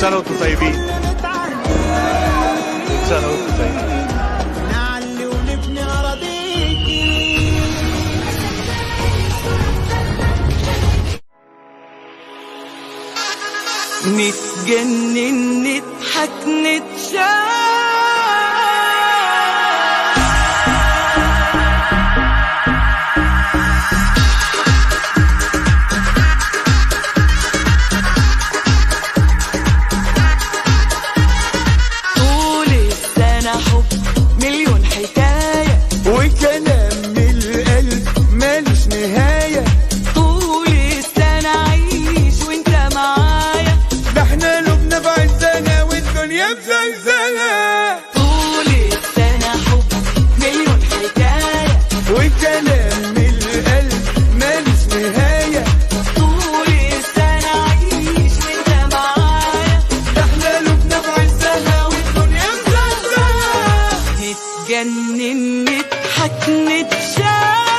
سنة وانتم طيبين. كل سنة وانتم طيبين. نعلي ونبني أراضيكي. نتجنن نضحك نتشاف. حب مليون حكاية وكلام من القلب مالوش نهاية. طول السنة عيش وانت معايا، ده احنا لبنا بعزنا والدنيا بزلزلة. طول السنة حب مليون حكاية وكلام من القلب مالوش نهاية. طول السنة عيش وانت معايا، ده احنا لبنا بعزنا والدنيا بزلزلة. نتجنن نضحك نتشاف.